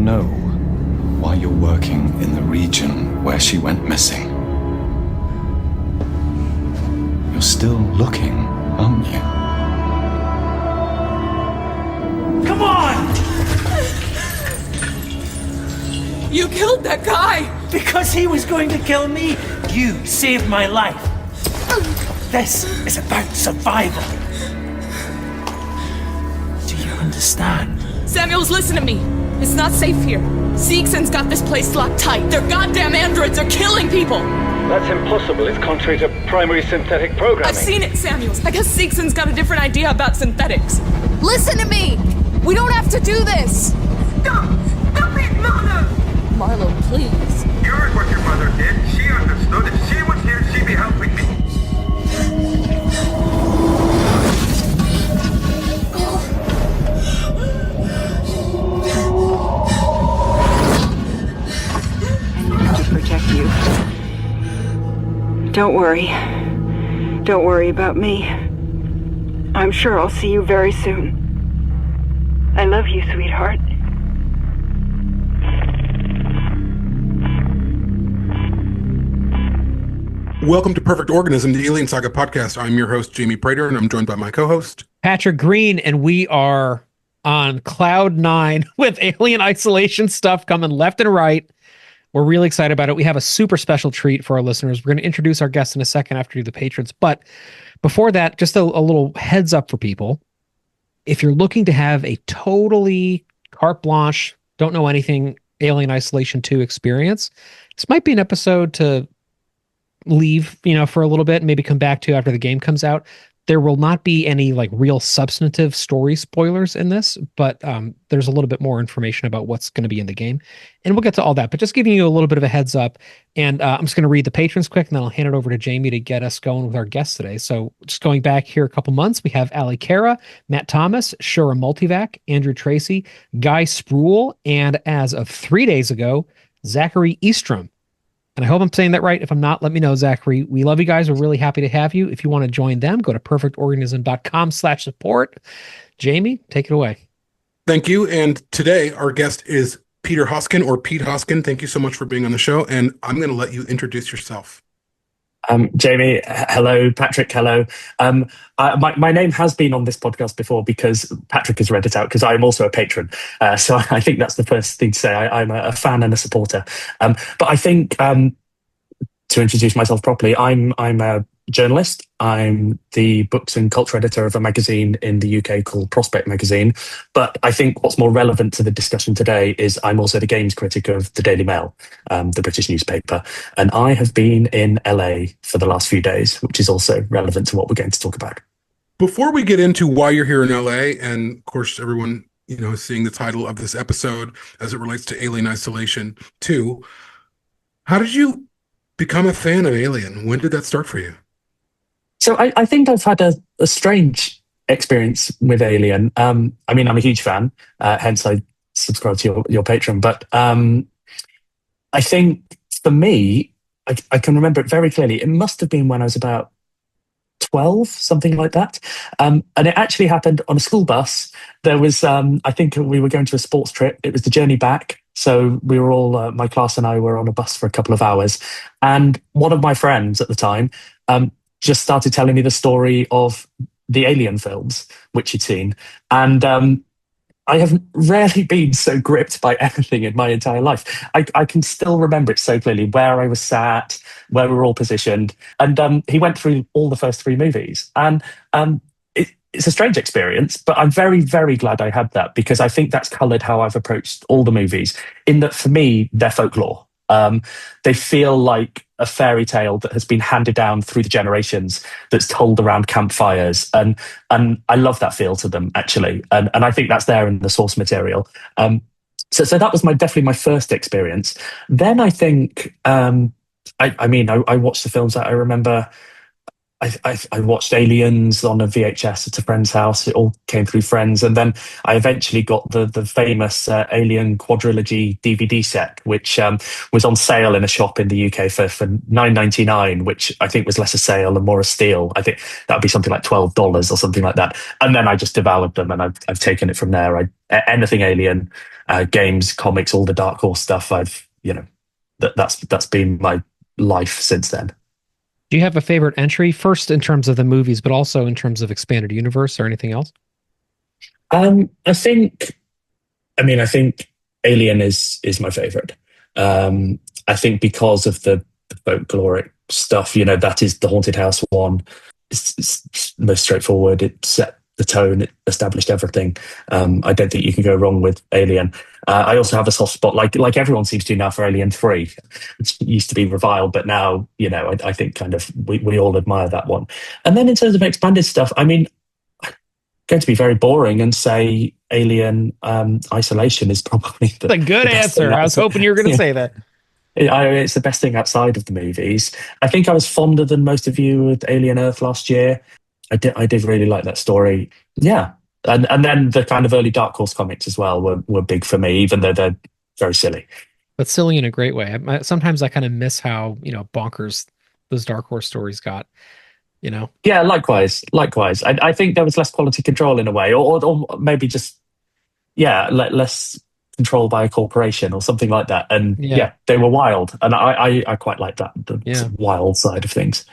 know why you're working in the region where she went missing. You're still looking, aren't you? Come on! You killed that guy! Because he was going to kill me, you saved my life. This is about survival. Do you understand? Samuels, listen to me. It's not safe here. Seegson's got this place locked tight. Their goddamn androids are killing people. That's impossible. It's contrary to primary synthetic programming. I've seen it, Samuels. I guess Seegson's got a different idea about synthetics. Listen to me! We don't have to do this! Stop! Stop it, Mother! Marlo, please. You heard what your mother did. She understood. If she was here, she'd be helping me. To protect you. Don't worry. Don't worry about me. I'm sure I'll see you very soon. I love you, sweetheart. Welcome to Perfect Organism, the Alien Saga podcast. I'm your host, Jamie Prater, and I'm joined by my co-host, Patrick Green, and we are on cloud nine with alien isolation stuff coming left and right. We're really excited about it. We have a super special treat for our listeners. We're going to introduce our guests in a second after we do the patrons. But before that, just a little heads up for people. If you're looking to have a totally carte blanche, don't know anything, Alien Isolation 2 experience, this might be an episode to leave, for a little bit and maybe come back to after the game comes out. There will not be any like real substantive story spoilers in this, but there's a little bit more information about what's going to be in the game, and we'll get to all that. But just giving you a little bit of a heads up, and I'm just going to read the patrons quick, and then I'll hand it over to Jamie to get us going with our guests today. So just going back here a couple months, we have Ali Cara, Matt Thomas, Shura Multivac, Andrew Tracy, Guy Spruill, and as of 3 days ago, Zachary Eastrom. And I hope I'm saying that right. If I'm not, let me know, Zachary. We love you guys. We're really happy to have you. If you want to join them, go to perfectorganism.com/support. Jamie, take it away. Thank you. And today our guest is Peter Hoskin, or Pete Hoskin. Thank you so much for being on the show. And I'm going to let you introduce yourself. Jamie, hello. Patrick, hello. My name has been on this podcast before because Patrick has read it out, because I'm also a patron. So I think that's the first thing to say. I'm a fan and a supporter. But I think to introduce myself properly, I'm a journalist. I'm the books and culture editor of a magazine in the UK called Prospect Magazine. But I think what's more relevant to the discussion today is I'm also the games critic of the Daily Mail, the British newspaper. And I have been in LA for the last few days, which is also relevant to what we're going to talk about. Before we get into why you're here in LA, and of course everyone is seeing the title of this episode as it relates to Alien Isolation 2, how did you become a fan of Alien? When did that start for you? So I think I've had a strange experience with Alien. I'm a huge fan, hence I subscribe to your Patreon. But I think for me, I can remember it very clearly. It must have been when I was about 12, something like that. And it actually happened on a school bus. There was, I think we were going to a sports trip. It was the journey back. So we were all, my class and I were on a bus for a couple of hours. And one of my friends at the time just started telling me the story of the Alien films, which he'd seen. And I have rarely been so gripped by anything in my entire life. I can still remember it so clearly, where I was sat, where we were all positioned. And he went through all the first three movies. And it's a strange experience, but I'm very, very glad I had that, because I think that's coloured how I've approached all the movies, in that for me, they're folklore. They feel like a fairy tale that has been handed down through the generations, that's told around campfires. And I love that feel to them, actually. And I think that's there in the source material. So that was definitely my first experience. Then I think, I watched the films that I remember. I watched Aliens on a VHS at a friend's house. It all came through friends, and then I eventually got the famous Alien quadrilogy DVD set, which was on sale in a shop in the UK for $9.99, which I think was less a sale and more a steal. I think that would be something like $12 or something like that. And then I just devoured them, and I've taken it from there. Anything Alien, games, comics, all the Dark Horse stuff. That's been my life since then. Do you have a favorite entry, first in terms of the movies, but also in terms of expanded universe or anything else? I think Alien is my favorite. I think because of the folkloric stuff, that is the haunted house one. It's most straightforward. It set the tone, it established everything. I don't think you can go wrong with Alien. I also have a soft spot, like everyone seems to now, for Alien 3, which used to be reviled, but now, I think kind of we all admire that one. And then in terms of expanded stuff, I'm going to be very boring and say Alien Isolation is probably the good answer. I was hoping you were going to say that. It's the best thing outside of the movies. I think I was fonder than most of you with Alien Earth last year. I did really like that story. Yeah. And then the kind of early Dark Horse comics as well were big for me, even though they're very silly. But silly in a great way. Sometimes I kind of miss how, bonkers those Dark Horse stories got, Yeah, likewise. I think there was less quality control in a way, or maybe just, less control by a corporation or something like that. And they were wild. And I quite like that, the wild side of things.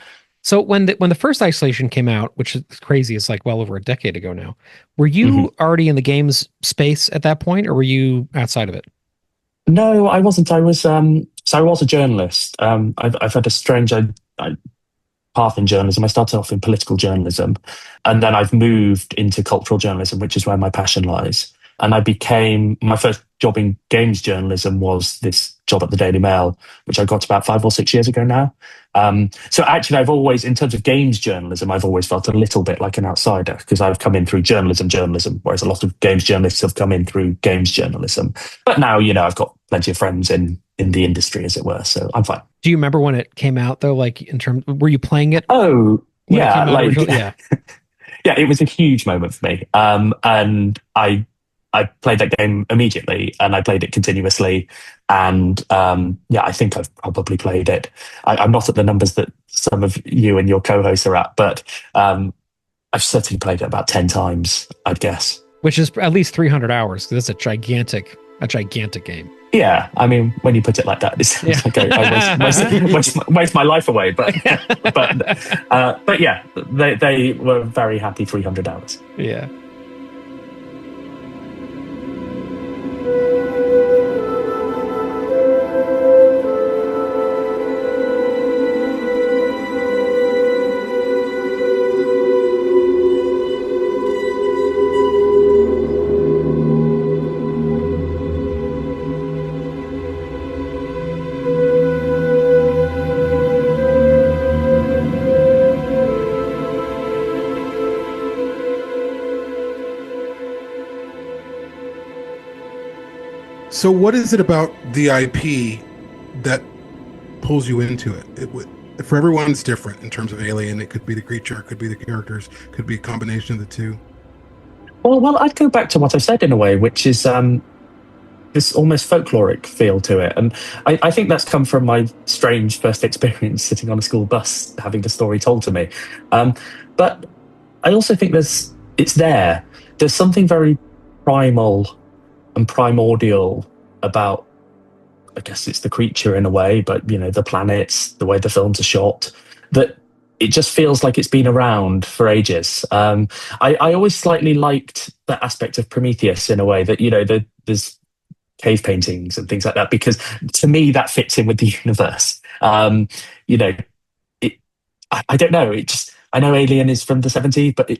So when the first Isolation came out, which is crazy, it's like well over a decade ago now, were you already in the games space at that point, or were you outside of it? No, I wasn't. I was a journalist. I've had a strange path in journalism. I started off in political journalism, and then I've moved into cultural journalism, which is where my passion lies. And my first job in games journalism was this job at the Daily Mail, which I got about 5 or 6 years ago now. So actually, I've always, in terms of games journalism, I've always felt a little bit like an outsider, because I've come in through journalism, whereas a lot of games journalists have come in through games journalism. But now, I've got plenty of friends in the industry, as it were, so I'm fine. Do you remember when it came out, though? Like, were you playing it? Oh, yeah. Yeah. Yeah, it was a huge moment for me. And I played that game immediately, and I played it continuously. And I think I've probably played it. I'm not at the numbers that some of you and your co-hosts are at, but I've certainly played it about 10 times, I'd guess. Which is at least 300 hours, because it's a gigantic game. Yeah, I mean, when you put it like that, it sounds like I waste my life away. But yeah, they were very happy 300 hours. Yeah. So what is it about the IP that pulls you into it? For everyone, it's different in terms of Alien. It could be the creature, it could be the characters, it could be a combination of the two. Well, I'd go back to what I said in a way, which is this almost folkloric feel to it. And I think that's come from my strange first experience sitting on a school bus, having the story told to me. But I also think it's there. There's something very primal and primordial about, I guess it's the creature in a way, but the planets, the way the films are shot, that it just feels like it's been around for ages. I always slightly liked that aspect of Prometheus in a way, that there's cave paintings and things like that, because to me that fits in with the universe. I don't know. I know Alien is from the 70s, but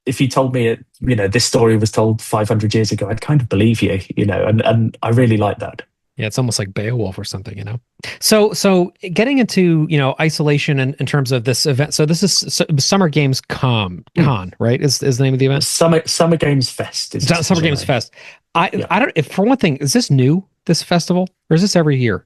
if you told me this story was told 500 years ago, I'd kind of believe you, and I really like that. Yeah, it's almost like Beowulf or something, So getting into, Isolation in terms of this event. So this is Summer Games Con, right? Is the name of the event? Summer Games Fest. Summer Games Fest. I don't. For one thing, is this new, this festival, or is this every year?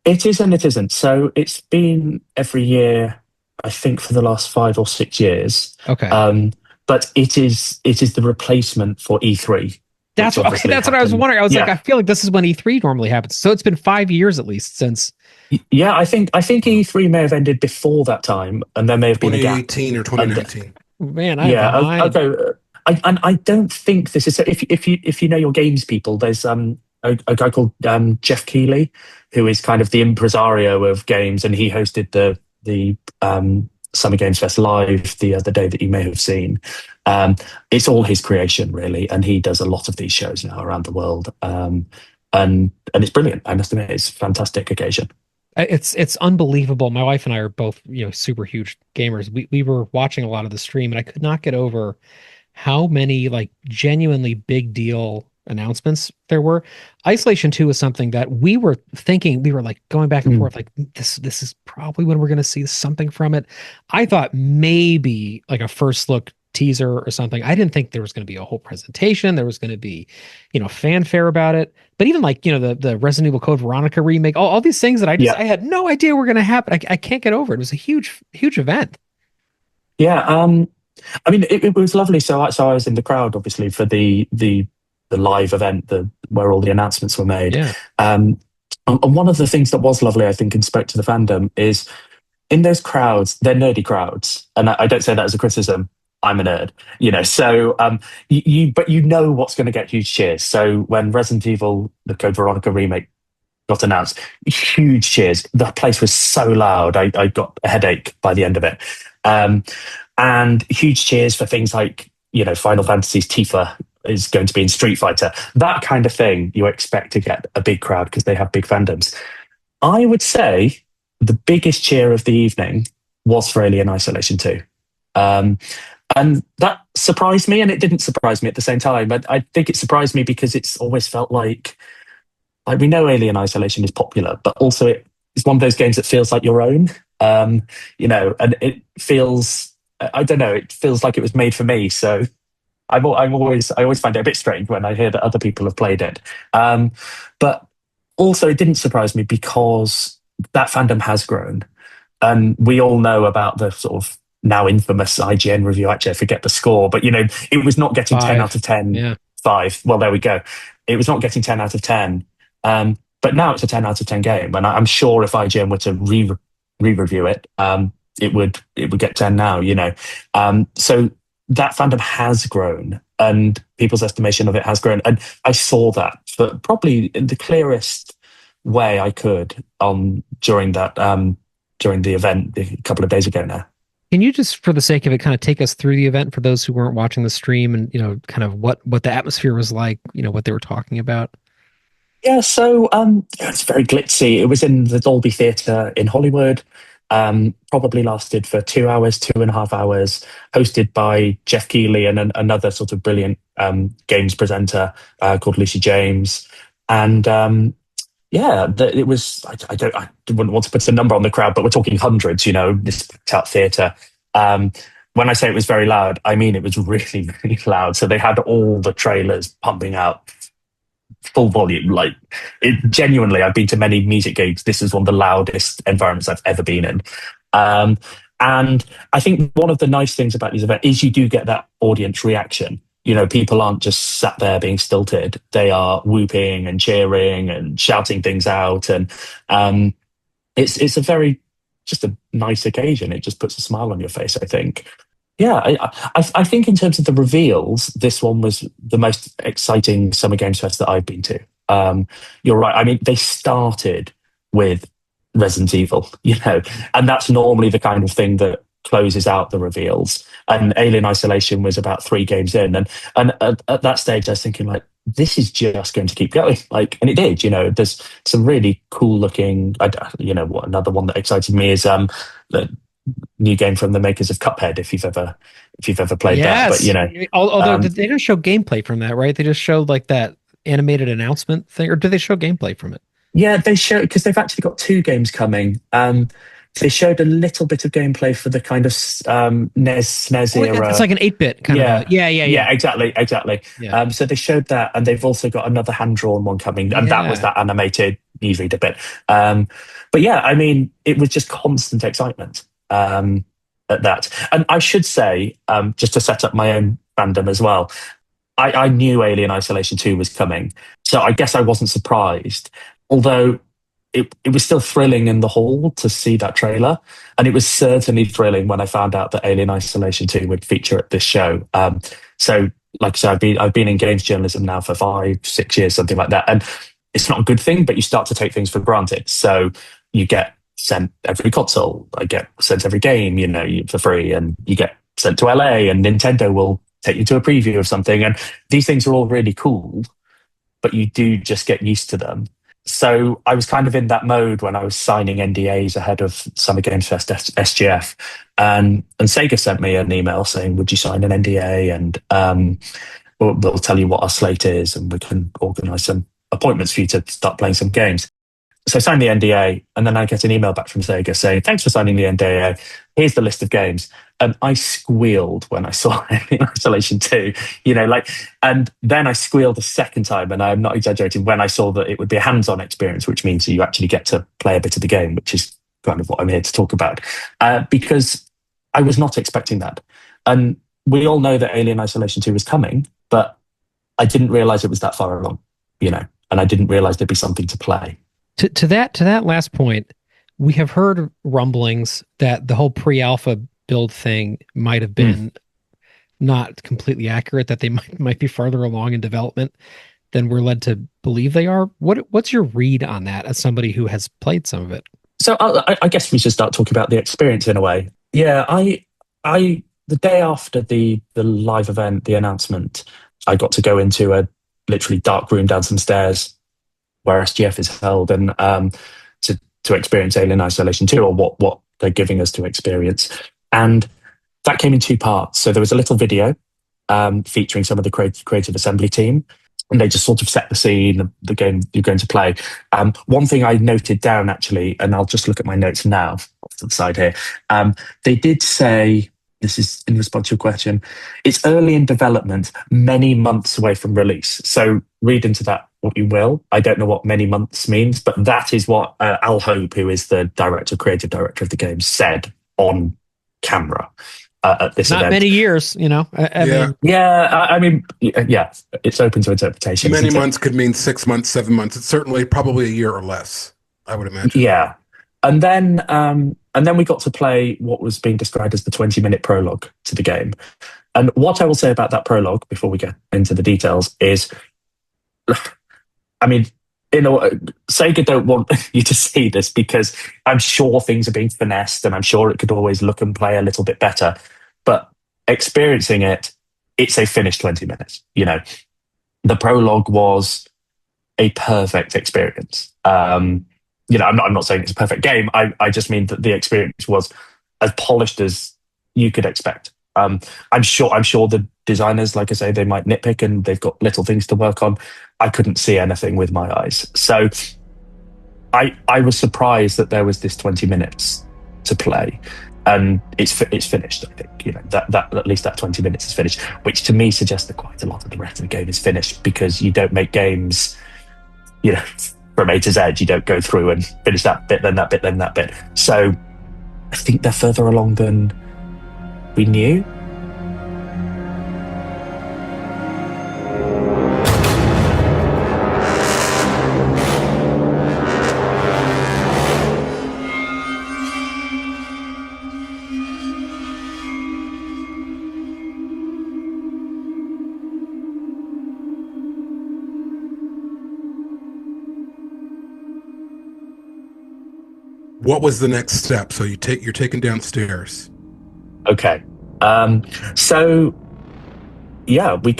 It is and it isn't. So it's been every year I think, for the last 5 or 6 years. Okay. But it is the replacement for E3. That's what I was wondering. I was like, Yeah. I feel like this is when E3 normally happens. So it's been 5 years at least since. Yeah, I think E3 may have ended before that time, and there may have been a gap. 2018 or 2019. Man, I'm Yeah, behind. okay. I don't think this is. If you know your games people, there's a guy called Jeff Keighley, who is kind of the impresario of games, and he hosted the Summer Games Fest live the other day that you may have seen. It's all his creation, really, and he does a lot of these shows now around the world. And it's brilliant. I must admit, it's a fantastic occasion. It's unbelievable. My wife and I are both, super huge gamers. We were watching a lot of the stream, and I could not get over how many like genuinely big deal announcements there were. Isolation 2 was something that we were thinking, we were like going back and forth, like this is probably when we're going to see something from it. I thought maybe like a first look teaser or something. I didn't think there was going to be a whole presentation. There was going to be, fanfare about it. But even like, the Resident Evil Code Veronica remake, all these things that I had no idea were going to happen. I can't get over it. It was a huge, huge event. Yeah. I mean, it was lovely. So I was in the crowd, obviously, for the live event, where all the announcements were made. Yeah. And one of the things that was lovely, I think, in Spoke to the Fandom is in those crowds, they're nerdy crowds. And I don't say that as a criticism. I'm a nerd, so but you know what's going to get huge cheers. So when Resident Evil, the Code Veronica remake got announced, huge cheers. The place was so loud. I got a headache by the end of it. And huge cheers for things like, Final Fantasy's Tifa is going to be in Street Fighter. That kind of thing you expect to get a big crowd because they have big fandoms. I would say the biggest cheer of the evening was for Alien Isolation 2. And that surprised me, and it didn't surprise me at the same time. But I think it surprised me because it's always felt like we know Alien Isolation is popular, but also it's one of those games that feels like your own. And it feels, I don't know, it feels like it was made for me. So I always find it a bit strange when I hear that other people have played it. But also it didn't surprise me because that fandom has grown, and we all know about the sort of now infamous IGN review. Actually, I forget the score, but it was not getting 10 out of 10. Yeah. 5. Well, there we go. It was not getting 10 out of 10. But now it's a 10 out of 10 game, and I'm sure if IGN were to re-review it, it would get 10 now. So that fandom has grown, and people's estimation of it has grown, and I saw that, but probably in the clearest way I could during the event a couple of days ago now. Can you just, for the sake of it, kind of take us through the event for those who weren't watching the stream, and kind of what the atmosphere was like, what they were talking about? Yeah, so it's very glitzy. It was in the Dolby Theatre in Hollywood. Probably lasted for 2 hours, 2.5 hours. Hosted by Jeff Keighley and another sort of brilliant games presenter called Lucy James. And it was. I wouldn't want to put a number on the crowd, but we're talking hundreds. This out theatre. When I say it was very loud, I mean it was really, really loud. So they had all the trailers pumping out full volume. Like, it genuinely, I've been to many music gigs. This is one of the loudest environments I've ever been in. And I think one of the nice things about these events is you do get that audience reaction. People aren't just sat there being stilted. They are whooping and cheering and shouting things out. And it's a very, just a nice occasion. It just puts a smile on your face, I think. Yeah, I think in terms of the reveals, this one was the most exciting Summer Games Fest that I've been to. You're right. I mean, they started with Resident Evil, and that's normally the kind of thing that closes out the reveals. And Alien Isolation was about 3 games in, and at that stage, I was thinking, like, this is just going to keep going. Like, and it did. There's some really cool looking. Another one that excited me is the new game from the makers of Cuphead. If you've ever played that, but although they didn't show gameplay from that, right? They just showed like that animated announcement thing, or did they show gameplay from it? Yeah, they showed, because they've actually got 2 games coming. They showed a little bit of gameplay for the kind of SNES era. It's like an 8-bit kind of. Yeah, exactly. Yeah. So they showed that, and they've also got another hand-drawn one coming, and that was that animated newsreader bit. But yeah, I mean, it was just constant excitement. at that. And I should say, just to set up my own fandom as well, I knew Alien Isolation 2 was coming, so I guess I wasn't surprised. Although it was still thrilling in the hall to see that trailer, and it was certainly thrilling when I found out that Alien Isolation 2 would feature at this show. So, like I said, I've been in games journalism now for 5-6 years, something like that, and it's not a good thing, but you start to take things for granted. So you get sent every console, I get sent every game, for free, and you get sent to LA, and Nintendo will take you to a preview of something, and these things are all really cool, but you do just get used to them. So I was kind of in that mode when I was signing NDAs ahead of Summer Games Fest SGF, and Sega sent me an email saying, "Would you sign an NDA? And we'll tell you what our slate is, and we can organise some appointments for you to start playing some games." So I signed the NDA, and then I get an email back from Sega saying, "Thanks for signing the NDA. Here's the list of games." And I squealed when I saw Isolation 2, and then I squealed a second time, and I'm not exaggerating, when I saw that it would be a hands-on experience, which means you actually get to play a bit of the game, which is kind of what I'm here to talk about, because I was not expecting that. And we all know that Alien Isolation 2 was coming, but I didn't realize it was that far along, and I didn't realize there'd be something to play. To that last point, we have heard rumblings that the whole pre-alpha build thing might have been not completely accurate, that they might be farther along in development than we're led to believe they are. What's your read on that as somebody who has played some of it? So I guess we should start talking about the experience in a way. Yeah, I the day after the live event, the announcement, I got to go into a literally dark room down some stairs where SGF is held, and to experience Alien Isolation 2, or what they're giving us to experience. And that came in two parts. So there was a little video featuring some of the creative assembly team, and they just sort of set the scene, the game you're going to play. One thing I noted down, actually, and I'll just look at my notes now off to the side here. They did say, this is in response to your question, it's early in development, many months away from release. So read into that what you will. I don't know what many months means, but that is what Al Hope, who is the creative director of the game, said on camera at this event. Not many years, I mean, it's open to interpretation. Many months could mean 6 months, 7 months. It's certainly probably a year or less, I would imagine. Yeah. And then we got to play what was being described as the 20-minute prologue to the game. And what I will say about that prologue, before we get into the details, is, I mean, Sega don't want you to see this, because I'm sure things are being finessed, and I'm sure it could always look and play a little bit better. But experiencing it, it's a finished 20 minutes. The prologue was a perfect experience. I'm not saying it's a perfect game. I just mean that the experience was as polished as you could expect. I'm sure the designers, like I say, they might nitpick and they've got little things to work on. I couldn't see anything with my eyes. So I was surprised that there was this 20 minutes to play, and it's finished. I think that at least that 20 minutes is finished, which to me suggests that quite a lot of the rest of the game is finished, because you don't make games, from A to Z. You don't go through and finish that bit, then that bit, then that bit. So I think they're further along than we knew. What was the next step? So you're taken downstairs. Okay. So yeah, we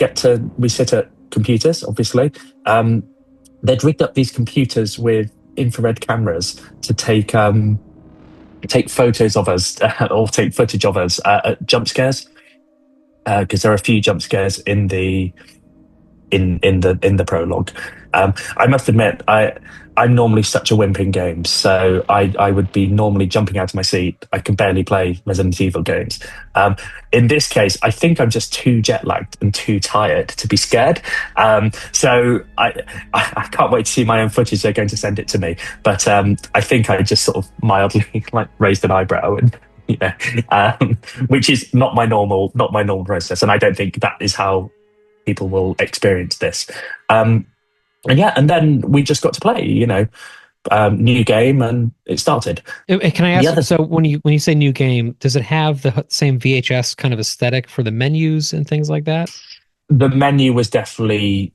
sit at computers, obviously. They'd rigged up these computers with infrared cameras to take photos of us or take footage of us at jump scares, because there are a few jump scares in the prologue. I must admit, I'm normally such a wimp in games, so I would be normally jumping out of my seat. I can barely play Resident Evil games. In this case, I think I'm just too jet lagged and too tired to be scared. So I can't wait to see my own footage. They're going to send it to me, but I think I just sort of mildly raised an eyebrow and which is not my normal process, and I don't think that is how people will experience this. And then we just got to play, new game, and it started. Can I ask? So when you say new game, does it have the same VHS kind of aesthetic for the menus and things like that? The menu was definitely,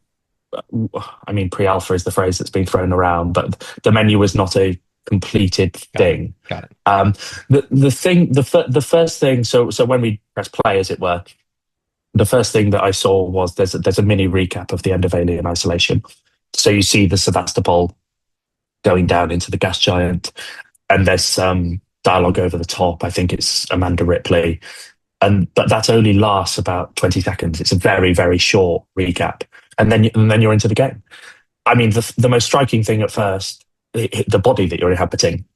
I mean, pre-alpha is the phrase that's been thrown around, but the menu was not a completed thing. Got it. The first thing. So when we press play, as it were, the first thing that I saw was there's a mini recap of the end of Alien Isolation. So you see the Sevastopol going down into the gas giant, and there's some dialogue over the top. I think it's Amanda Ripley, but that only lasts about 20 seconds. It's a very, very short recap, and then you're into the game. I mean, the most striking thing at first, the body that you're inhabiting.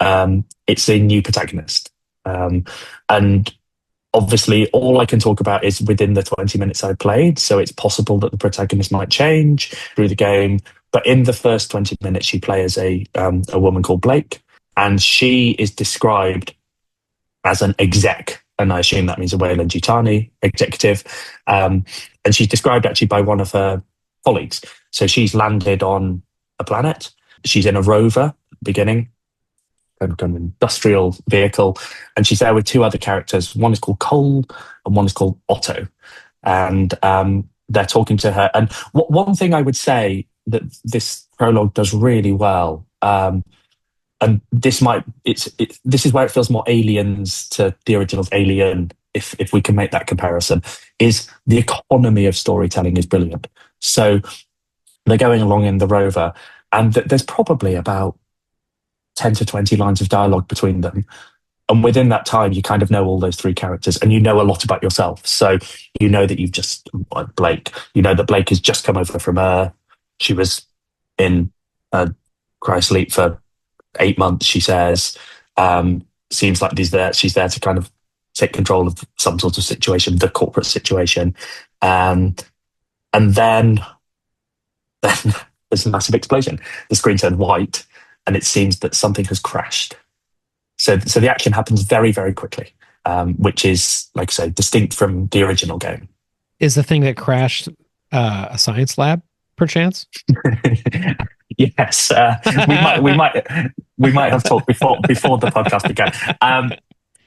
It's a new protagonist, and obviously all I can talk about is within the 20 minutes I played. So it's possible that the protagonist might change through the game. But in the first 20 minutes, you play as a woman called Blake, and she is described as an exec, and I assume that means a Weyland-Yutani executive. And she's described actually by one of her colleagues. So she's landed on a planet. She's in a rover at the beginning, kind of an industrial vehicle, and she's there with two other characters. One is called Cole, and one is called Otto. And they're talking to her. And one thing I would say that this prologue does really well, and this is where it feels more Aliens to the original Alien, if we can make that comparison, is the economy of storytelling is brilliant. So they're going along in the rover, and there's probably about 10 to 20 lines of dialogue between them. And within that time, you kind of know all those three characters, and you know a lot about yourself. So you know that Blake, that Blake has just come over from Earth. She was in cryosleep for 8 months, she says. Seems like she's there to kind of take control of some sort of situation, the corporate situation. And then there's a massive explosion. The screen turned white, and it seems that something has crashed. So the action happens very, very quickly, which is, like I say, distinct from the original game. Is the thing that crashed a science lab, perchance? Yes, we might have talked before the podcast began.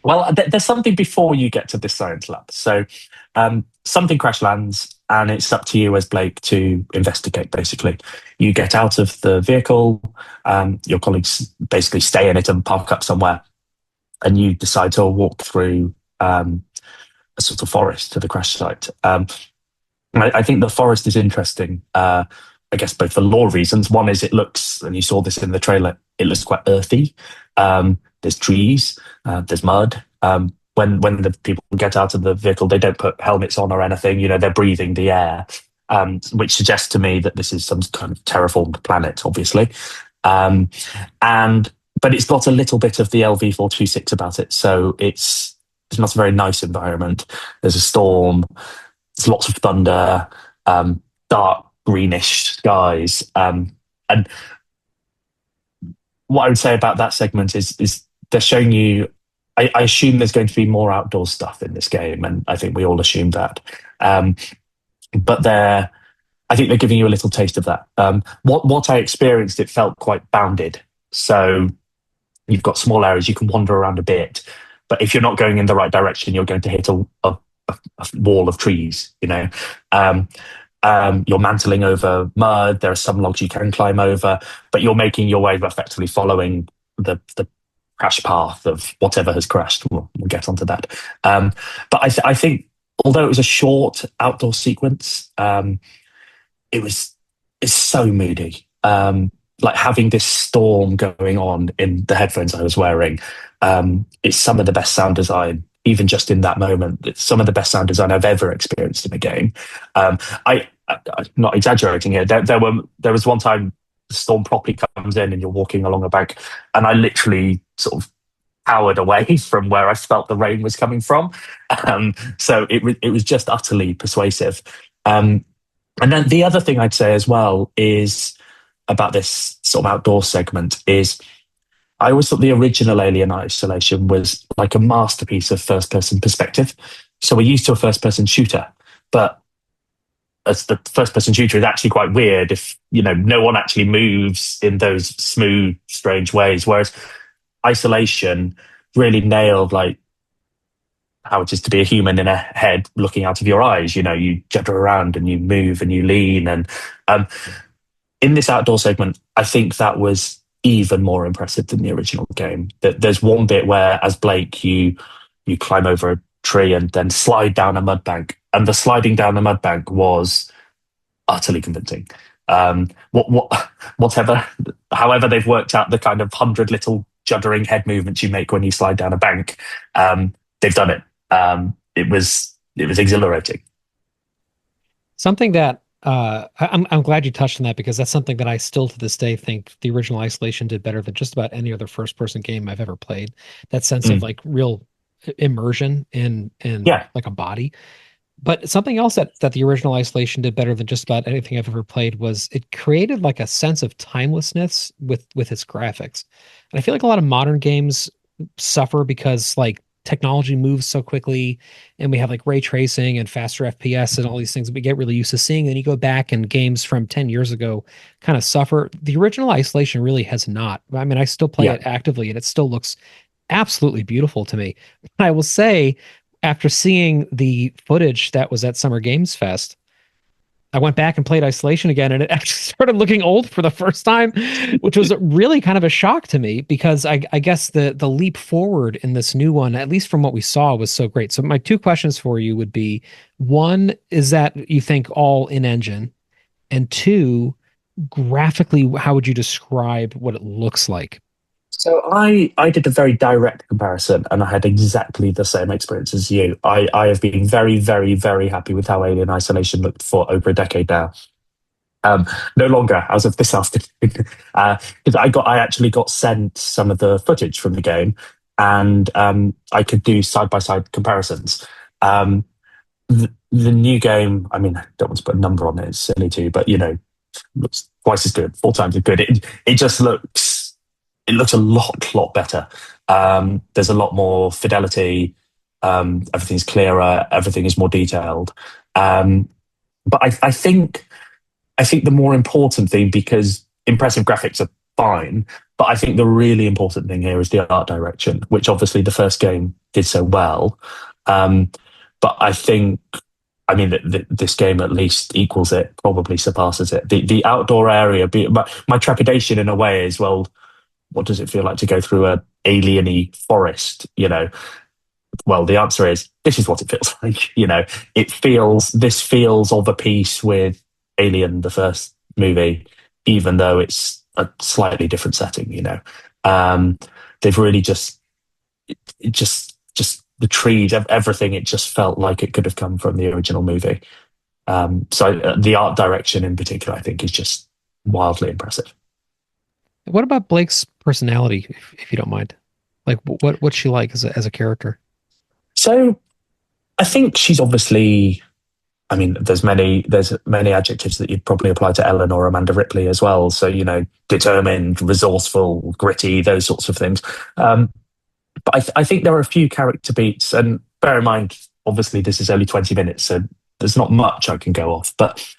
Well, there's something before you get to this science lab. So something crash lands, and it's up to you as Blake to investigate, basically. You get out of the vehicle, your colleagues basically stay in it and park up somewhere, and you decide to walk through a sort of forest to the crash site. I think the forest is interesting, I guess, both for lore reasons. One is it looks, and you saw this in the trailer, it looks quite earthy. There's trees, there's mud. When the people get out of the vehicle, they don't put helmets on or anything. They're breathing the air, which suggests to me that this is some kind of terraformed planet, obviously. But it's got a little bit of the LV-426 about it. So it's not a very nice environment. There's a storm. There's lots of thunder, dark greenish skies. And what I would say about that segment is they're showing you, I assume there's going to be more outdoor stuff in this game, and I think we all assume that. But I think they're giving you a little taste of that. What I experienced, it felt quite bounded. So you've got small areas, you can wander around a bit, but if you're not going in the right direction, you're going to hit a wall of trees, You're mantling over mud. There are some logs you can climb over, but you're making your way effectively following the crash path of whatever has crashed. We'll get onto that. But I think, although it was a short outdoor sequence, it's so moody. Like having this storm going on in the headphones I was wearing. It's some of the best sound design, even just in that moment. It's some of the best sound design I've ever experienced in a game. I'm not exaggerating here. There was one time the storm properly comes in and you're walking along a bank, and I literally sort of powered away from where I felt the rain was coming from. So it was just utterly persuasive. And then the other thing I'd say as well is about this sort of outdoor segment is I always thought the original Alien Isolation was like a masterpiece of first-person perspective. So we're used to a first-person shooter, but as the first-person shooter is actually quite weird if, no one actually moves in those smooth, strange ways. Whereas Isolation really nailed like how it is to be a human in a head looking out of your eyes. You judder around and you move and you lean. And in this outdoor segment, I think that was even more impressive than the original game. There's one bit where, as Blake, you climb over a tree and then slide down a mud bank. And the sliding down the mud bank was utterly convincing. However they've worked out the kind of 100 little juddering head movements you make when you slide down a bank, they've done it. It was exhilarating. Something that I'm glad you touched on that, because that's something that I still to this day think the original Isolation did better than just about any other first person game I've ever played. That sense of like real immersion in like a body. But something else that the original Isolation did better than just about anything I've ever played was it created like a sense of timelessness with its graphics. And I feel like a lot of modern games suffer because like technology moves so quickly and we have like ray tracing and faster FPS and all these things that we get really used to seeing. And you go back and games from 10 years ago kind of suffer. The original Isolation really has not. I mean, I still play it actively and it still looks absolutely beautiful to me. But I will say, after seeing the footage that was at Summer Games Fest, I went back and played Isolation again, and it actually started looking old for the first time, which was really kind of a shock to me, because I guess the leap forward in this new one, at least from what we saw, was so great. So my two questions for you would be, one, is that you think all in-engine? And two, graphically, how would you describe what it looks like? So I did a very direct comparison, and I had exactly the same experience as you. I have been very, very, very happy with how Alien Isolation looked for over a decade now. No longer as of this afternoon, because I actually got sent some of the footage from the game, and I could do side by side comparisons. The new game, I mean, I don't want to put a number on it; it's silly too, but looks twice as good, 4 times as good. It just looks. It looks a lot better. There's a lot more fidelity. Everything's clearer. Everything is more detailed. But I think the more important thing, because impressive graphics are fine, but I think the really important thing here is the art direction, which obviously the first game did so well. But I think, this game at least equals it, probably surpasses it. The outdoor area, my trepidation in a way is, well, what does it feel like to go through a alien-y forest? Well, the answer is, this is what it feels like. This feels of a piece with Alien, the first movie, even though it's a slightly different setting. They've really just the trees, everything. It just felt like it could have come from the original movie. So the art direction in particular, I think, is just wildly impressive. What about Blake's personality, if you don't mind? Like, what's she like as a character? So, I think she's obviously. I mean, there's many adjectives that you'd probably apply to Ellen or Amanda Ripley as well. So, determined, resourceful, gritty, those sorts of things. But I think there are a few character beats, and bear in mind, obviously, this is only 20 minutes, so there's not much I can go off. But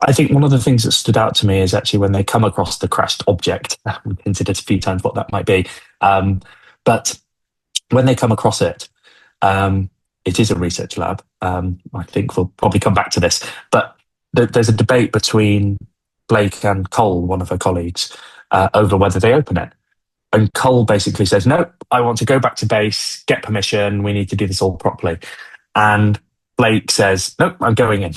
I think one of the things that stood out to me is actually when they come across the crashed object. We've hinted at a few times what that might be. But when they come across it, it is a research lab. I think we'll probably come back to this. But there's a debate between Blake and Cole, one of her colleagues, over whether they open it. And Cole basically says, no, I want to go back to base, get permission. We need to do this all properly. And Blake says, nope, I'm going in,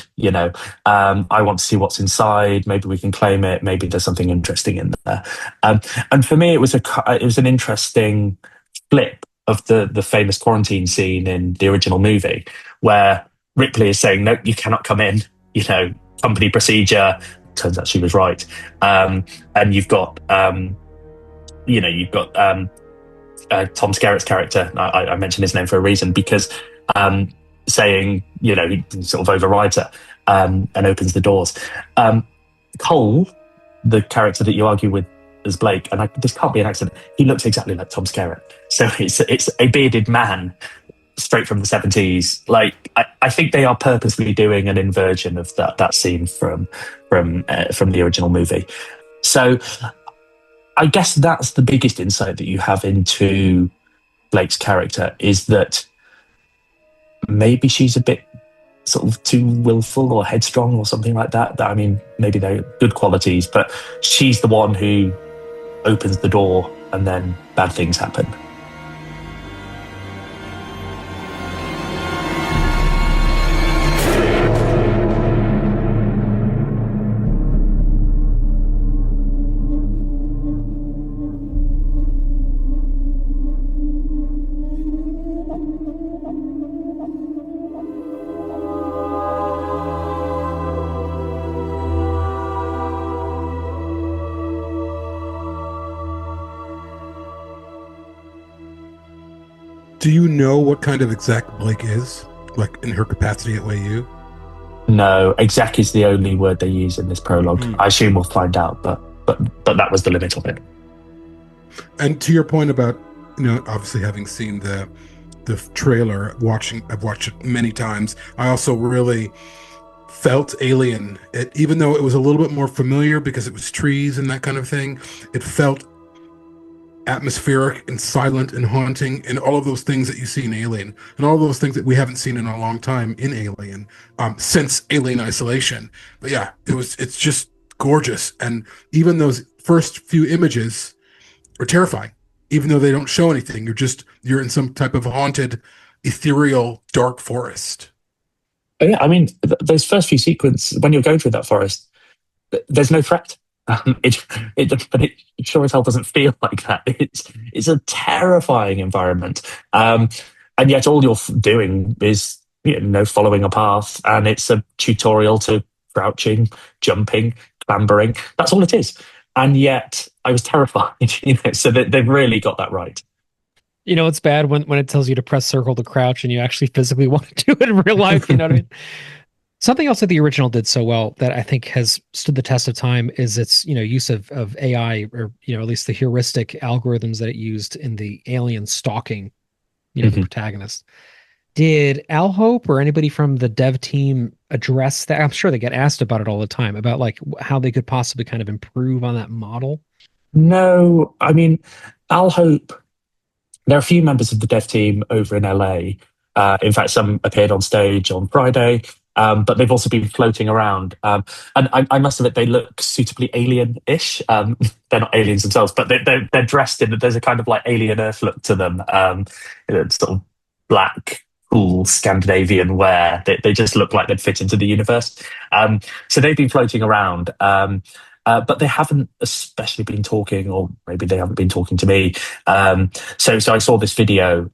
I want to see what's inside. Maybe we can claim it. Maybe there's something interesting in there. And for me, it was an interesting flip of the famous quarantine scene in the original movie, where Ripley is saying, nope, you cannot come in, company procedure. Turns out she was right. And you've got, Tom Skerritt's character. I mentioned his name for a reason, because saying, he sort of overrides her and opens the doors. Cole, the character that you argue with as Blake, and this can't be an accident. He looks exactly like Tom Skerritt. So it's a bearded man straight from the 70s. Like, I think they are purposely doing an inversion of that scene from the original movie. So I guess that's the biggest insight that you have into Blake's character, is that maybe she's a bit sort of too willful or headstrong or something like that. I mean, maybe they're good qualities, but she's the one who opens the door and then bad things happen. Do you know what kind of exec Blake is, like in her capacity at YU? No, exec is the only word they use in this prologue. I assume we'll find out, but that was the limit of it. And to your point about, obviously having seen the trailer, I've watched it many times. I also really felt Alien. Even though it was a little bit more familiar because it was trees and that kind of thing, it felt atmospheric and silent and haunting, and all of those things that you see in Alien, and all those things that we haven't seen in a long time in Alien, since Alien Isolation. But yeah, it's just gorgeous, and even those first few images are terrifying, even though they don't show anything. You're in some type of haunted, ethereal, dark forest. Yeah, I mean, those first few sequences when you're going through that forest, there's no threat. But it sure as hell doesn't feel like that. It's a terrifying environment, and yet all you're doing is following a path, and it's a tutorial to crouching, jumping, clambering. That's all it is. And yet I was terrified. So they've really got that right. It's bad when it tells you to press circle to crouch, and you actually physically want to do it in real life. You know what I mean? Something else that the original did so well that I think has stood the test of time is its, use of AI, or, at least the heuristic algorithms that it used in the alien stalking, the protagonist. Did Al Hope or anybody from the dev team address that? I'm sure they get asked about it all the time, about like how they could possibly kind of improve on that model. No, I mean, Al Hope, there are a few members of the dev team over in LA. In fact, some appeared on stage on Friday. But they've also been floating around. And I must admit, they look suitably alien-ish. They're not aliens themselves, but they're dressed in, there's a kind of like alien Earth look to them. Sort of black, cool Scandinavian wear. They just look like they'd fit into the universe. So they've been floating around. But they haven't especially been talking, or maybe they haven't been talking to me. So I saw this video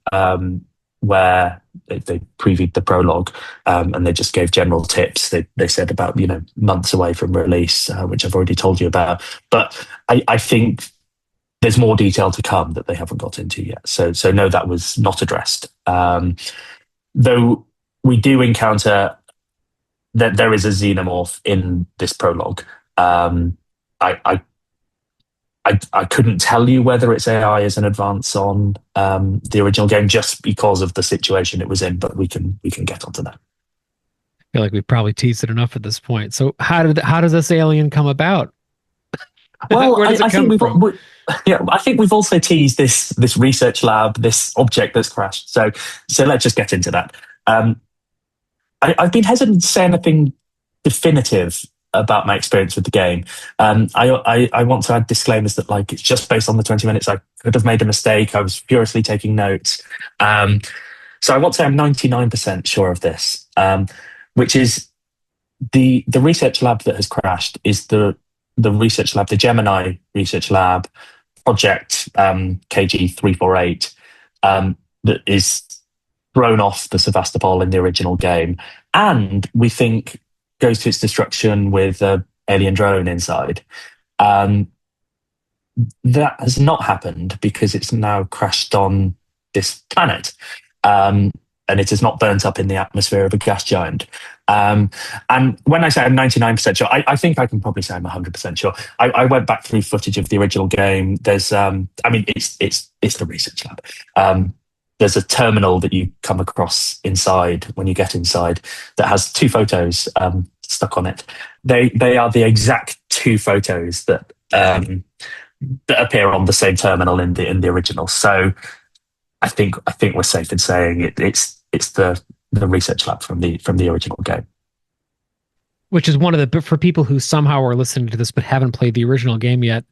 where they previewed the prologue, and they just gave general tips. They said about months away from release, which I've already told you about. But I think there's more detail to come that they haven't got into yet. So no, that was not addressed. Though we do encounter that there is a xenomorph in this prologue. I couldn't tell you whether it's AI as an advance on the original game, just because of the situation it was in, but we can get onto that. I feel like we've probably teased it enough at this point. So how does this alien come about? Well, Where does it come from? I think we've also teased this research lab, this object that's crashed. So let's just get into that. I've been hesitant to say anything definitive about my experience with the game. I want to add disclaimers that it's just based on the 20 minutes. I could have made a mistake. I was furiously taking notes. So I want to say I'm 99% sure of this, which is the research lab that has crashed is the research lab, the Gemini research lab, project KG-348, that is thrown off the Sevastopol in the original game, and we think goes to its destruction with an alien drone inside. That has not happened because it's now crashed on this planet, and it is not burnt up in the atmosphere of a gas giant. And when I say I'm 99% sure, I think I can probably say I'm 100% sure. I went back through footage of the original game. There's, it's the research lab. There's a terminal that you come across inside when you get inside that has two photos stuck on it. They are the exact two photos that appear on the same terminal in the original. So I think we're safe in saying it's the research lab from the original game. Which is one of the, for people who somehow are listening to this but haven't played the original game yet,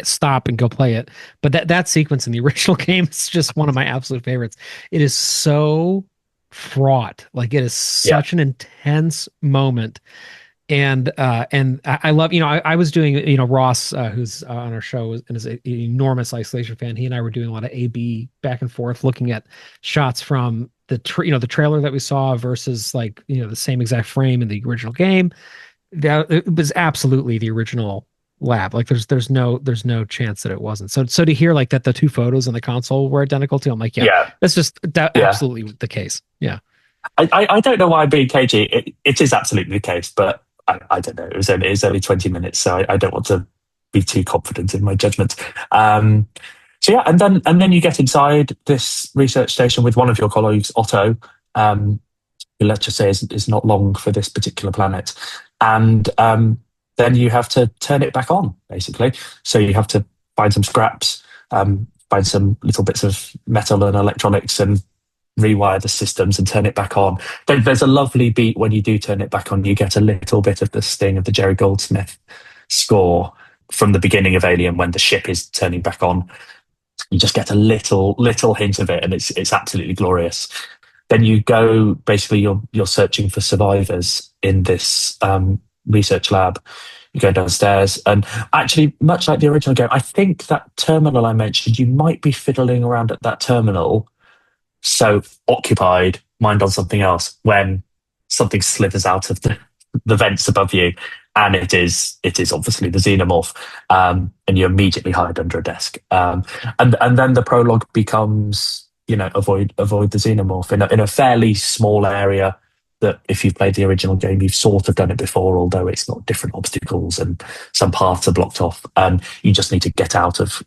stop and go play it. But that sequence in the original game is just one of my absolute favorites. It is so fraught. Like, it is such an intense moment. And I love, I was doing, Ross, who's on our show and is an enormous Isolation fan. He and I were doing a lot of A/B back and forth, looking at shots from the trailer that we saw versus the same exact frame in the original game. That it was absolutely the original lab. Like, there's no chance that it wasn't. So to hear that the two photos on the console were identical to, I'm like, that's just absolutely the case. Yeah. I don't know why I'm being cagey. It is absolutely the case, but I don't know. It was only 20 minutes, so I don't want to be too confident in my judgment. So yeah, and then you get inside this research station with one of your colleagues, Otto, who, let's just say is not long for this particular planet, and then you have to turn it back on, basically. So you have to find some scraps, find some little bits of metal and electronics, and rewire the systems and turn it back on. There's a lovely beat when you do turn it back on. You get a little bit of the sting of the Jerry Goldsmith score from the beginning of Alien when the ship is turning back on. You just get a little hint of it, and it's absolutely glorious. Then you go, basically you're searching for survivors in this research lab. You go downstairs, and actually, much like the original game, I think that terminal I mentioned, you might be fiddling around at that terminal, so occupied, mind on something else, when something slithers out of the vents above you, and it is obviously the xenomorph, and you immediately hide under a desk, and then the prologue becomes, avoid the xenomorph in a fairly small area that, if you've played the original game, you've sort of done it before, although it's not different obstacles and some paths are blocked off, and you just need to get out of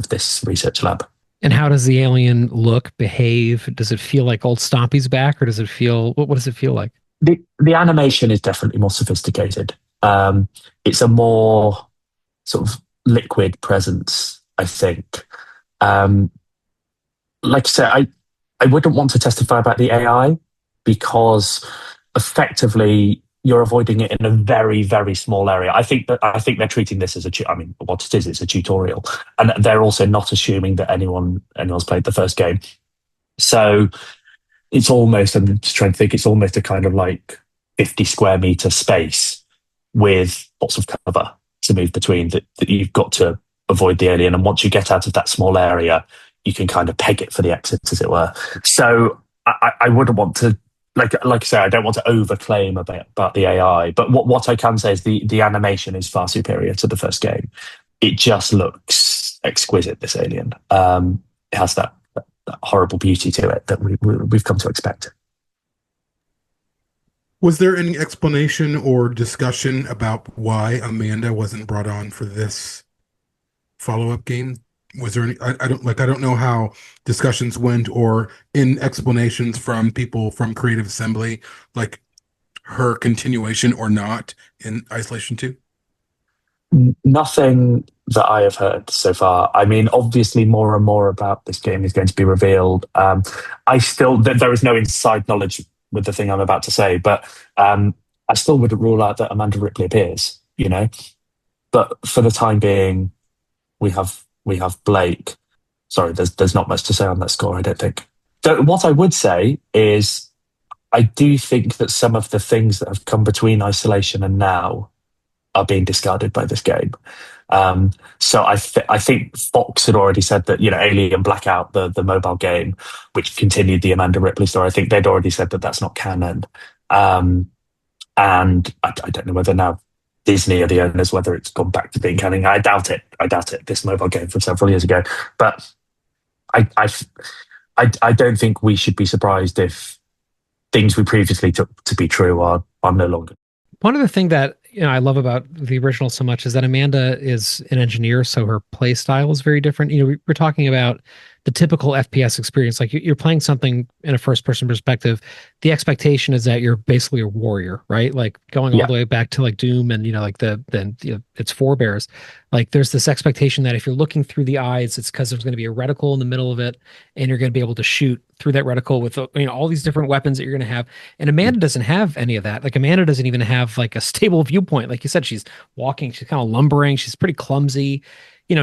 this research lab. And how does the alien look, behave? Does it feel like old Stompy's back, or does it feel, what does it feel like? The animation is definitely more sophisticated. It's a more sort of liquid presence, I think. Like I said, I wouldn't want to testify about the AI, because effectively you're avoiding it in a very, very small area. I think they're treating this as what it is, it's a tutorial. And they're also not assuming that anyone's played the first game. So it's almost, I'm just trying to think, it's almost a kind of 50 square meter space with lots of cover to move between that you've got to avoid the alien. And once you get out of that small area, you can kind of peg it for the exit, as it were. So I wouldn't want to, like I say, I don't want to overclaim about the AI, but what I can say is the animation is far superior to the first game. It just looks exquisite, this alien. It has that horrible beauty to it that we've come to expect. Was there any explanation or discussion about why Amanda wasn't brought on for this follow-up game? Was there any? I don't know how discussions went, or in explanations from people from Creative Assembly, like her continuation or not in Isolation 2? Nothing that I have heard so far. I mean, obviously, more and more about this game is going to be revealed. There is no inside knowledge with the thing I'm about to say, but I still wouldn't rule out that Amanda Ripley appears. But for the time being, we have Blake. Sorry, there's not much to say on that score, I don't think. What I would say is, I do think that some of the things that have come between Isolation and now are being discarded by this game. So I think Fox had already said that, Alien Blackout, the mobile game, which continued the Amanda Ripley story, I think they'd already said that that's not canon. And I don't know whether now Disney are the owners, whether it's gone back to being canon. I doubt it. This mobile game from several years ago. But I don't think we should be surprised if things we previously took to be true are no longer. One other thing that I love about the original so much is that Amanda is an engineer, so her play style is very different. We're talking about the typical FPS experience. Like you're playing something in a first-person perspective. The expectation is that you're basically a warrior, right? Like going all the way back to like Doom and like its forebears. Like there's this expectation that if you're looking through the eyes, it's because there's going to be a reticle in the middle of it, and you're going to be able to shoot through that reticle with all these different weapons that you're going to have. And Amanda doesn't have any of that. Like Amanda doesn't even have like a stable viewpoint. Like you said, she's walking, she's kind of lumbering, she's pretty clumsy.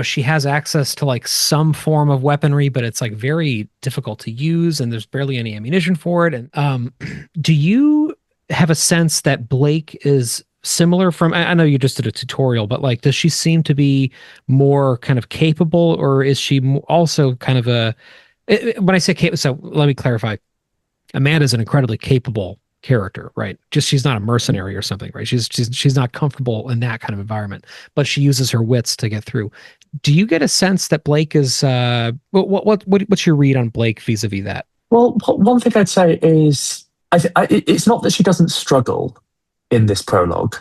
She has access to like some form of weaponry, but it's like very difficult to use, and there's barely any ammunition for it. And do you have a sense that Blake is similar from? I know you just did a tutorial, but like, does she seem to be more kind of capable, or is she also kind of when I say capable? So let me clarify. Amanda's an incredibly capable character, right? Just she's not a mercenary or something, right? She's not comfortable in that kind of environment, but she uses her wits to get through. Do you get a sense that Blake is what's your read on Blake vis-a-vis that? Well, one thing I'd say is it's not that she doesn't struggle in this prologue.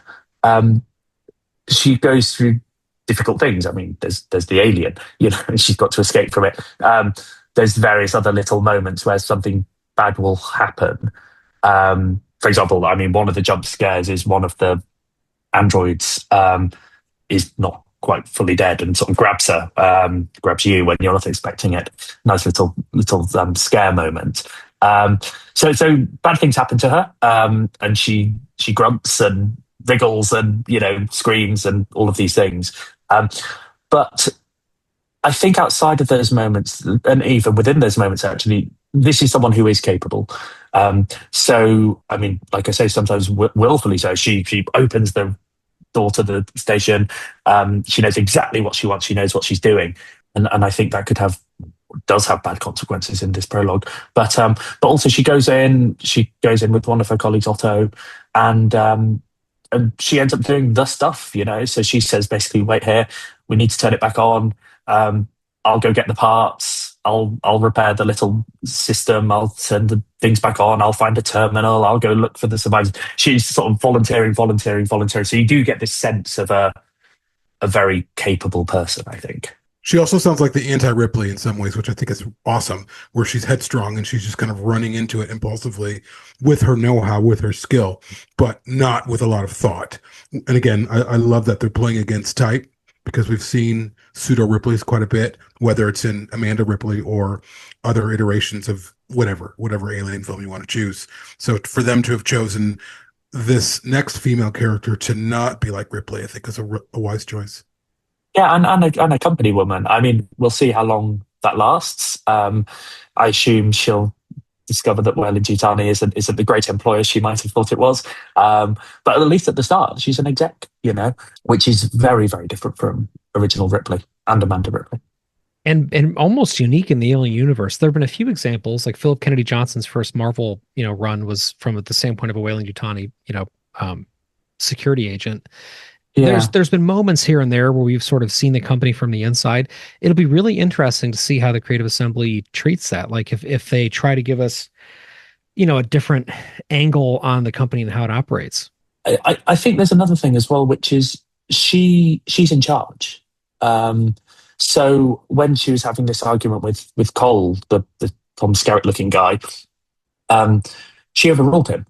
She goes through difficult things. I mean, there's the alien, and she's got to escape from it. There's various other little moments where something bad will happen. For example, I mean, one of the jump scares is one of the androids is not quite fully dead and sort of grabs her, grabs you when you're not expecting it. Nice little scare moment. So bad things happen to her, and she grunts and wriggles and screams and all of these things. But I think outside of those moments, and even within those moments, actually, this is someone who is capable. So, I mean, like I say, sometimes willfully so. She opens the door to the station. She knows exactly what she wants. She knows what she's doing. And I think that does have bad consequences in this prologue. But also she goes in with one of her colleagues, Otto, and she ends up doing the stuff, So she says basically, wait here, we need to turn it back on. I'll go get the parts. I'll repair the little system. I'll turn the things back on. I'll find a terminal. I'll go look for the survivors. She's sort of volunteering. So you do get this sense of a very capable person, I think. She also sounds like the anti-Ripley in some ways, which I think is awesome, where she's headstrong and she's just kind of running into it impulsively with her know-how, with her skill, but not with a lot of thought. And again, I love that they're playing against type, because we've seen pseudo Ripleys quite a bit, whether it's in Amanda Ripley or other iterations of whatever alien film you want to choose. So for them to have chosen this next female character to not be like Ripley, I think is a wise choice. Yeah, and a company woman. I mean, we'll see how long that lasts. I assume she'll discover that Weyland-Yutani isn't the great employer she might have thought it was. But at least at the start, she's an exec, which is very, very different from original Ripley and Amanda Ripley. And almost unique in the alien universe. There have been a few examples, like Philip Kennedy Johnson's first Marvel, run was from the standpoint of a Weyland-Yutani, security agent. Yeah. There's been moments here and there where we've sort of seen the company from the inside. It'll be really interesting to see how the Creative Assembly treats that. Like if they try to give us, a different angle on the company and how it operates. I think there's another thing as well, which is she's in charge. So when she was having this argument with Cole, the Tom Skerritt looking guy, she overruled him.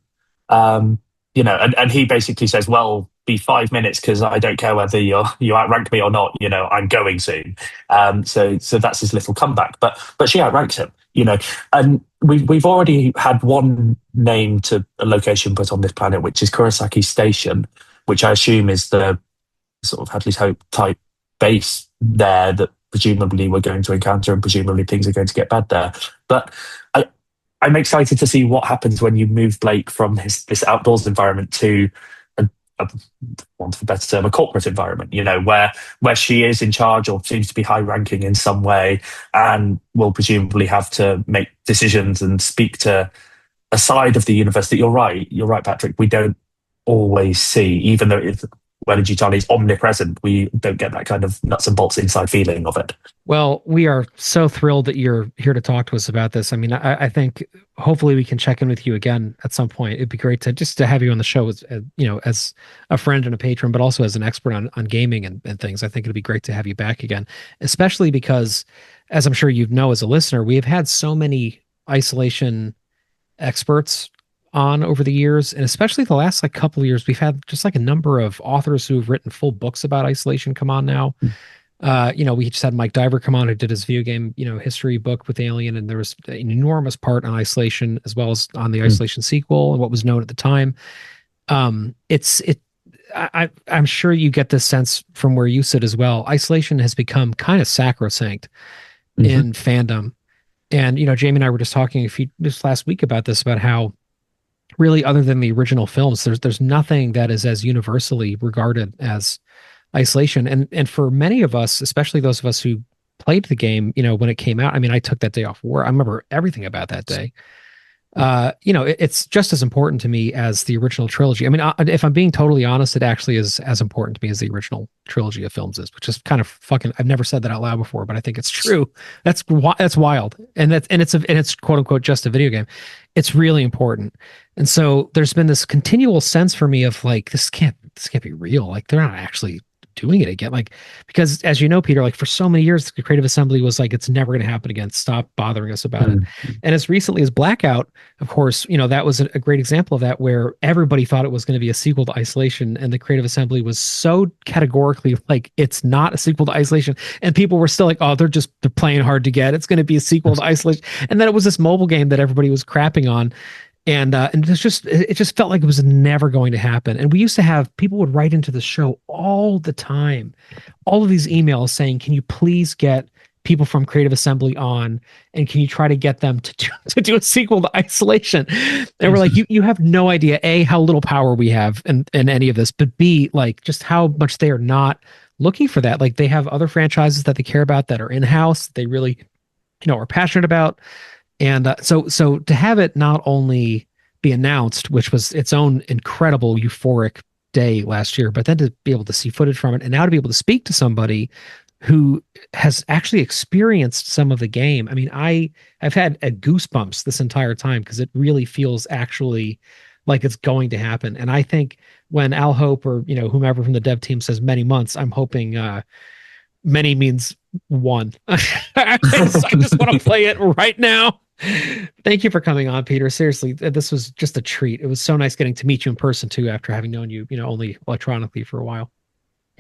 And he basically says, well, be 5 minutes because I don't care whether you outrank me or not. I'm going soon. So that's his little comeback. But she outranks him. And we've already had one name to a location put on this planet, which is Kurosaki Station, which I assume is the sort of Hadley's Hope type base there that presumably we're going to encounter, and presumably things are going to get bad there. But I'm excited to see what happens when you move Blake from this outdoors environment to want of a better term, a corporate environment, where she is in charge or seems to be high ranking in some way, and will presumably have to make decisions and speak to a side of the universe that you're right, Patrick, we don't always see, even though Wellington is omnipresent. We don't get that kind of nuts and bolts inside feeling of it. Well, we are so thrilled that you're here to talk to us about this. I mean, I think hopefully we can check in with you again at some point. It'd be great to have you on the show as as a friend and a patron, but also as an expert on gaming and things. I think it'd be great to have you back again, especially because, as I'm sure you know as a listener, we have had so many isolation experts on over the years, and especially the last couple of years, we've had just a number of authors who have written full books about isolation come on now. We just had Mike Diver come on who did his video game, history book with Alien, and there was an enormous part on isolation as well as on the isolation sequel and what was known at the time. I'm sure you get this sense from where you sit as well. Isolation has become kind of sacrosanct in fandom. And, Jamie and I were just talking just last week about this, about how really, other than the original films, there's nothing that is as universally regarded as isolation. And for many of us, especially those of us who played the game, when it came out, I mean, I took that day off work. I remember everything about that day. It's just as important to me as the original trilogy. I mean, if I'm being totally honest, it actually is as important to me as the original trilogy of films is, which is kind of fucking, I've never said that out loud before, but I think it's true. That's wild. And it's quote unquote just a video game. It's really important. And so there's been this continual sense for me of this can't be real. They're not actually doing it again. Because as you know, Peter, for so many years, the Creative Assembly was it's never going to happen again. Stop bothering us about it. And as recently as Blackout, of course, that was a great example of that, where everybody thought it was going to be a sequel to Isolation. And the Creative Assembly was so categorically it's not a sequel to Isolation. And people were still they're playing hard to get. It's going to be a sequel to Isolation. And then it was this mobile game that everybody was crapping on. And it just felt like it was never going to happen. And we used to have people would write into the show all the time, all of these emails saying, can you please get people from Creative Assembly on, and can you try to get them to do a sequel to Isolation? And we're like, you have no idea, A, how little power we have in any of this, but B, just how much they are not looking for that. They have other franchises that they care about that are in-house, that they really, are passionate about. And so to have it not only be announced, which was its own incredible euphoric day last year, but then to be able to see footage from it, and now to be able to speak to somebody who has actually experienced some of the game. I mean, I've had goosebumps this entire time, because it really feels actually like it's going to happen. And I think when Al Hope or whomever from the dev team says many months, I'm hoping many means one. I just want to play it right now. Thank you for coming on, Peter. Seriously, this was just a treat. It was so nice getting to meet you in person too, after having known you, only electronically for a while.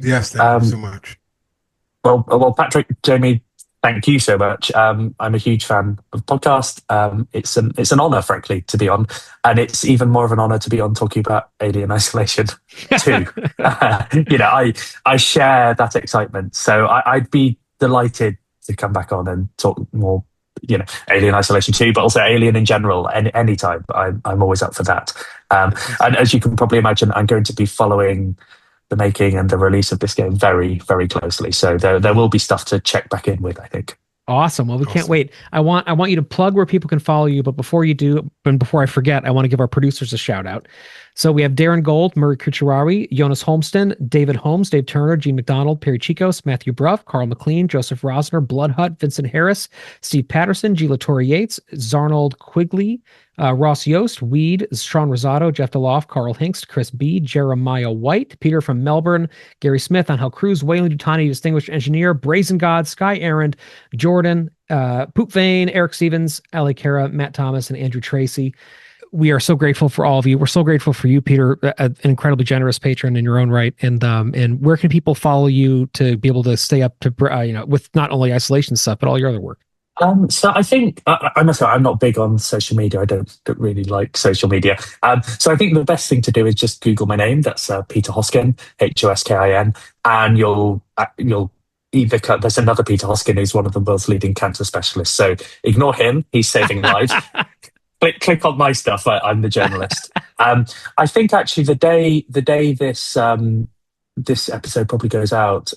Yes, thank you so much. Well, Patrick, Jamie, thank you so much. I'm a huge fan of the podcast. It's an honor, frankly, to be on, and it's even more of an honor to be on talking about Alien Isolation too. I share that excitement, so I'd be delighted to come back on and talk more. Alien Isolation 2, but also Alien in general, any time. I'm always up for that. And as you can probably imagine, I'm going to be following the making and the release of this game very, very closely. So there will be stuff to check back in with, I think. Awesome. Well, we can't wait. I want you to plug where people can follow you, but before you do, and before I forget, I want to give our producers a shout out. So we have Darren Gold, Murray Kucharawi, Jonas Holmsten, David Holmes, Dave Turner, Gene McDonald, Perry Chicos, Matthew Bruff, Carl McLean, Joseph Rosner, Blood Hut, Vincent Harris, Steve Patterson, G. Latour Yates, Zarnold Quigley, Ross Yost, Weed, Sean Rosado, Jeff DeLoff, Carl Hinkst, Chris B., Jeremiah White, Peter from Melbourne, Gary Smith, Angel Cruz, Wayland Dutani, Distinguished Engineer, Brazen God, Sky Errand, Jordan, Poop Vane, Eric Stevens, Ali Kara, Matt Thomas, and Andrew Tracy. We are so grateful for all of you. We're so grateful for you, Peter, an incredibly generous patron in your own right. And where can people follow you to be able to stay up to, with not only isolation stuff, but all your other work? So I think I must say I'm not big on social media. I don't really like social media. So I think the best thing to do is just Google my name. That's Peter Hoskin, Hoskin, and you'll either there's another Peter Hoskin who's one of the world's leading cancer specialists. So ignore him; he's saving lives. Click on my stuff. I'm the journalist. I think actually the day this episode probably goes out,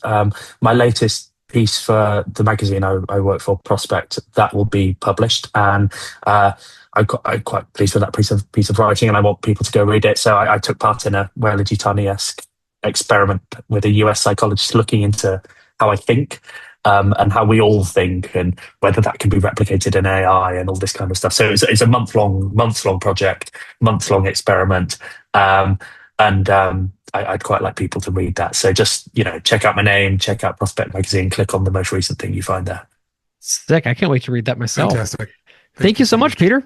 my latest piece for the magazine I work for, Prospect, that will be published, and I'm quite pleased with that piece of writing, and I want people to go read it. So I took part in a Weyland Yutani-esque experiment with a US psychologist looking into how I think and how we all think, and whether that can be replicated in AI and all this kind of stuff. So it's a months-long project, months-long experiment, I'd quite like people to read that. So just, check out my name, check out Prospect Magazine, click on the most recent thing you find there. Sick. I can't wait to read that myself. Fantastic. Thank you so much, Peter.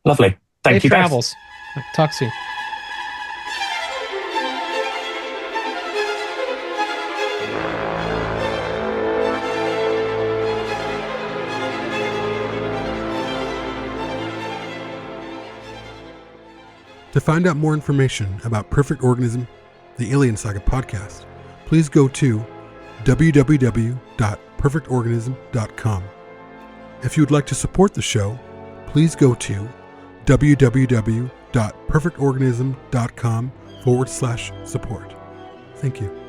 Lovely. Thank you, guys. Travels. Talk soon. To find out more information about Perfect Organism, the Alien Saga podcast, please go to www.perfectorganism.com. If you would like to support the show, please go to www.perfectorganism.com/support. Thank you.